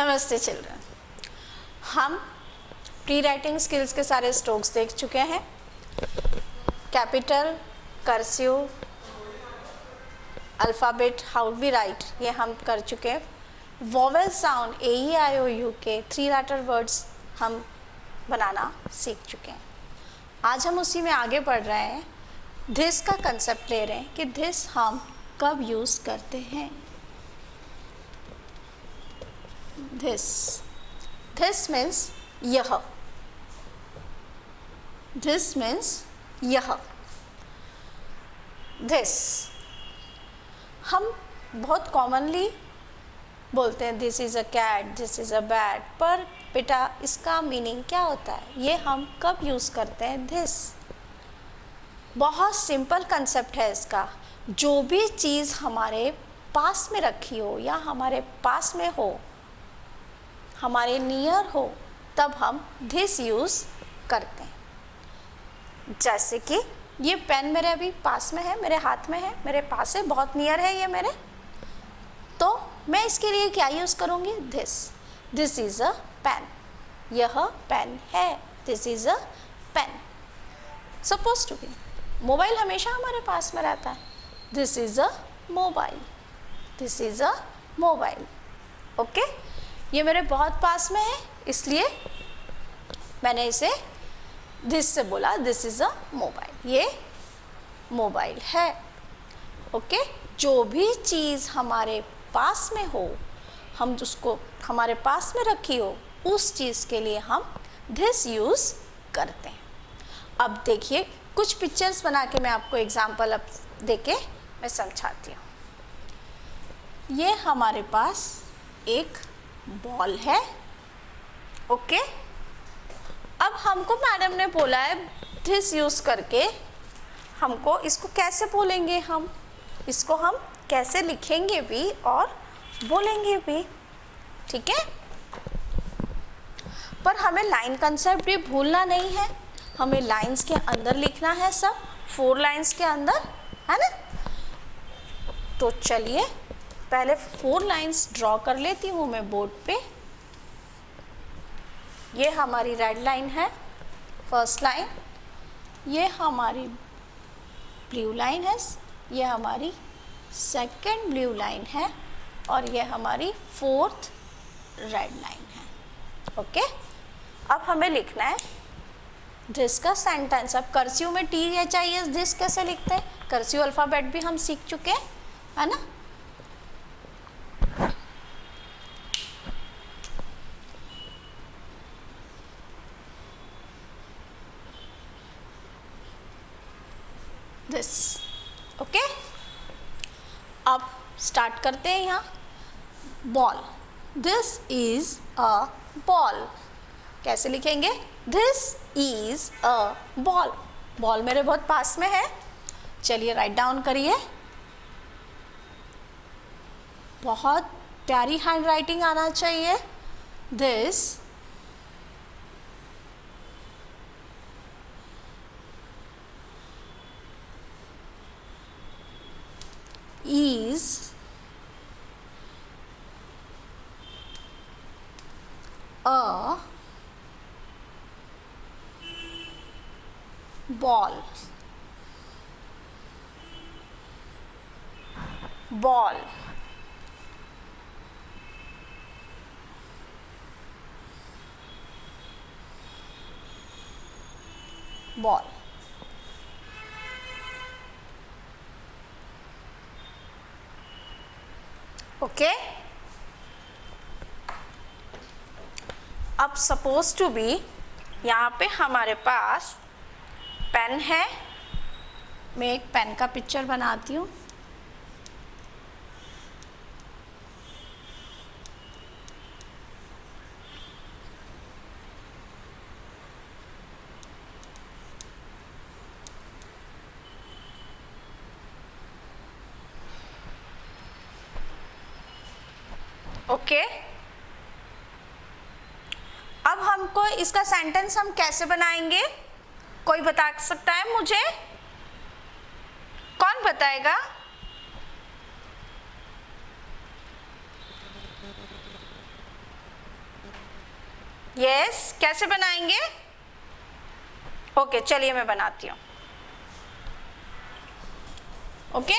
नमस्ते चिल्ड्रन। हम pre writing skills के सारे स्ट्रोक्स देख चुके हैं। Capital, cursive, alphabet, how we write, ये हम कर चुके हैं। वोवेल साउंड AEIOU के 3 लेटर वर्ड्स हम बनाना सीख चुके हैं। आज हम उसी में आगे बढ़ रहे हैं। दिस का कंसेप्ट ले रहे हैं कि दिस हम कब यूज़ करते हैं। this means यह, this means यह। this हम बहुत कॉमनली बोलते हैं this is a cat, this is a bat, पर बेटा इसका मीनिंग क्या होता है, ये हम कब यूज़ करते हैं। दिस बहुत सिंपल कंसेप्ट है इसका। जो भी चीज़ हमारे पास में रखी हो या हमारे पास में हो, हमारे नियर हो, तब हम दिस यूज़ करते हैं। जैसे कि ये पेन मेरे अभी पास में है, मेरे हाथ में है, मेरे पास है, बहुत नियर है ये मेरे, तो मैं इसके लिए क्या यूज़ करूँगी, दिस इज़ अ पेन, यह पेन है, this is a pen. Suppose to be mobile हमेशा हमारे पास में रहता है, this is a mobile, this is a mobile. Okay, ये मेरे बहुत पास में है, इसलिए मैंने इसे दिस से बोला, दिस इज़ अ मोबाइल, ये मोबाइल है। ओके, जो भी चीज़ हमारे पास में हो, हम उसको हमारे पास में रखी हो, उस चीज़ के लिए हम दिस यूज़ करते हैं। अब देखिए, कुछ पिक्चर्स बना के मैं आपको एग्जाम्पल अब देके मैं समझाती हूँ। ये हमारे पास एक बॉल है। ओके, अब हमको मैडम ने बोला है दिस यूज़ करके हमको इसको कैसे बोलेंगे, हम इसको हम कैसे लिखेंगे भी और बोलेंगे भी, ठीक है। पर हमें लाइन कंसेप्ट भी भूलना नहीं है, हमें लाइंस के अंदर लिखना है, सब 4 लाइंस के अंदर, है ना। तो चलिए पहले 4 लाइंस ड्रॉ कर लेती हूँ मैं बोर्ड पे। ये हमारी रेड लाइन है, फर्स्ट लाइन, ये हमारी ब्लू लाइन है, ये हमारी सेकंड ब्लू लाइन है, और ये हमारी 4th रेड लाइन है। ओके, अब हमें लिखना है दिस का सेंटेंस। अब कर्सिव में THIS दिस कैसे लिखते हैं, कर्सिव अल्फ़ाबेट भी हम सीख चुके हैं, है ना। दिस। ओके, अब स्टार्ट करते हैं। यहाँ ball, this is a ball, कैसे लिखेंगे, this is a ball. Ball मेरे बहुत पास में है, चलिए राइट डाउन करिए। बहुत प्यारी हैंड राइटिंग आना चाहिए। This is a ball, ball, ball। Okay, अब सपोज टू बी यहाँ पे हमारे पास पेन है, मैं एक पेन का पिक्चर बनाती हूँ। ओके, अब हमको इसका सेंटेंस हम कैसे बनाएंगे, कोई बता सकता है मुझे, कौन बताएगा। यस, कैसे बनाएंगे? ओके, चलिए मैं बनाती हूँ। ओके,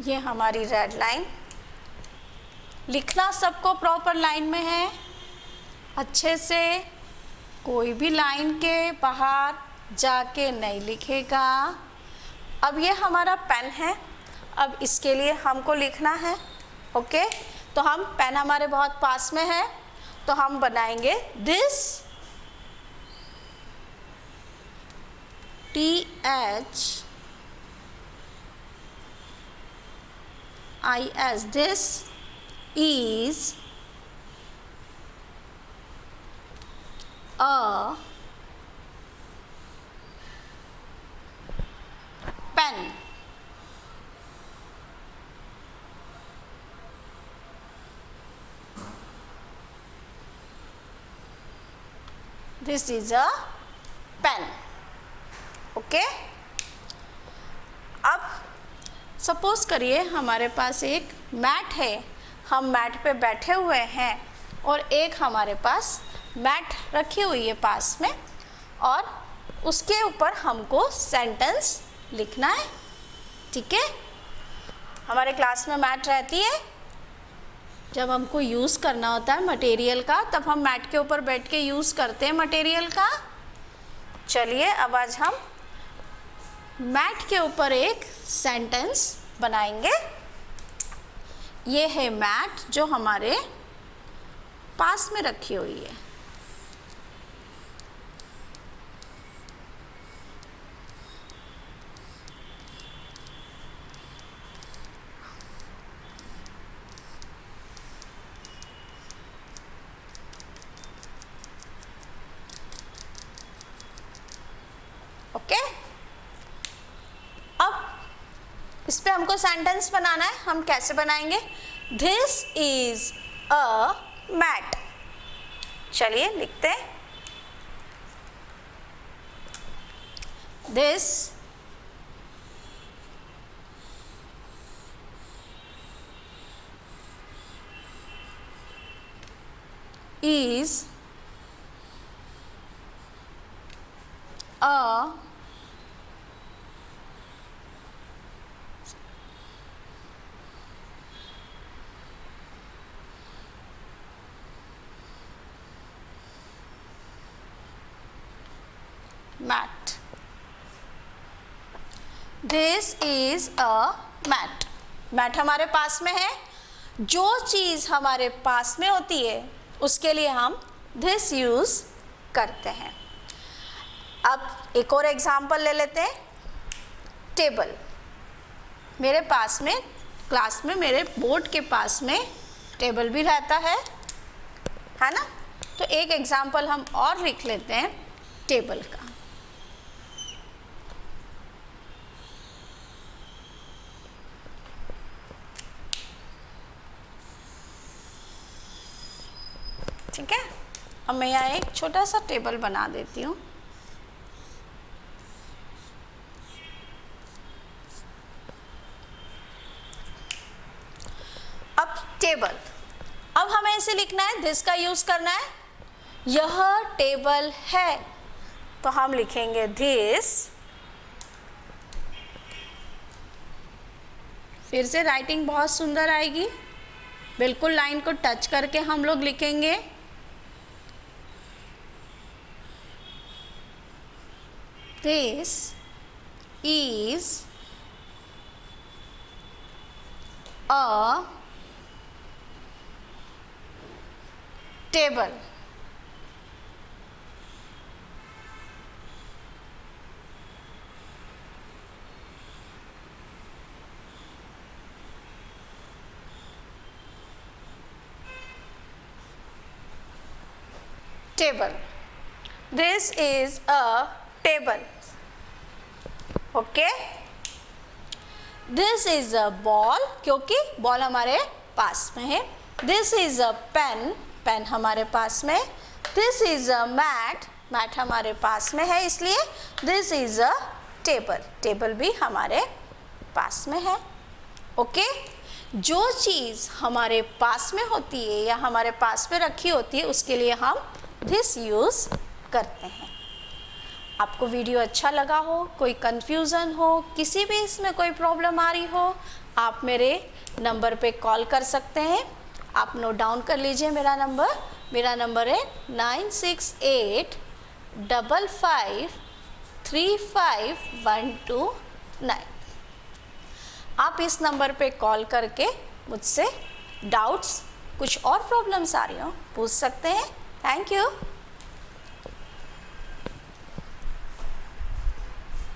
ये हमारी रेड लाइन। लिखना सबको प्रॉपर लाइन में है, अच्छे से, कोई भी लाइन के बाहर जाके नहीं लिखेगा। अब ये हमारा पेन है, अब इसके लिए हमको लिखना है। ओके, तो हम पेन हमारे बहुत पास में है, तो हम बनाएंगे this, THIS, this is a pen. This is a pen. Okay, अब सपोज करिए हमारे पास एक मैट है, हम मैट पे बैठे हुए हैं और एक हमारे पास मैट रखी हुई है पास में, और उसके ऊपर हमको सेंटेंस लिखना है। ठीक है, हमारे क्लास में मैट रहती है, जब हमको यूज़ करना होता है मटेरियल का, तब हम मैट के ऊपर बैठ के यूज़ करते हैं मटेरियल का। चलिए अब आज हम मैट के ऊपर एक सेंटेंस बनाएंगे। ये है मैट जो हमारे पास में रखी हुई है। ओके, अब इस पे हमको सेंटेंस बनाना है। हम कैसे बनाएंगे? This is a mat. चलिए लिखते हैं, this is a mat. This is a mat. Mat हमारे पास में है। जो चीज़ हमारे पास में होती है उसके लिए हम this यूज़ करते हैं। अब एक और एग्जाम्पल ले लेते हैं। टेबल, मेरे पास में क्लास में मेरे बोर्ड के पास में टेबल भी रहता है ना। तो एक एग्जाम्पल हम और लिख लेते हैं टेबल का। ठीक है, अब मैं यहाँ एक छोटा सा टेबल बना देती हूँ। अब टेबल, अब हमें ऐसे लिखना है, दिस का यूज करना है। यह टेबल है, तो हम लिखेंगे दिस। फिर से राइटिंग बहुत सुंदर आएगी, बिल्कुल लाइन को टच करके हम लोग लिखेंगे। This is a table. Table. This is a table. Okay, this is a ball, क्योंकि बॉल हमारे पास में है। This is a pen, pen हमारे पास में। This is a mat, mat हमारे पास में है, इसलिए this is a table, table भी हमारे पास में है। ओके, जो चीज़ हमारे पास में होती है या हमारे पास में रखी होती है उसके लिए हम दिस यूज़ करते हैं। आपको वीडियो अच्छा लगा हो, कोई कन्फ्यूज़न हो, किसी भी इसमें कोई प्रॉब्लम आ रही हो, आप मेरे नंबर पे कॉल कर सकते हैं। आप नोट डाउन कर लीजिए मेरा नंबर है 9685535129। आप इस नंबर पे कॉल करके मुझसे डाउट्स, कुछ और प्रॉब्लम्स आ रही हो, पूछ सकते हैं। Thank you.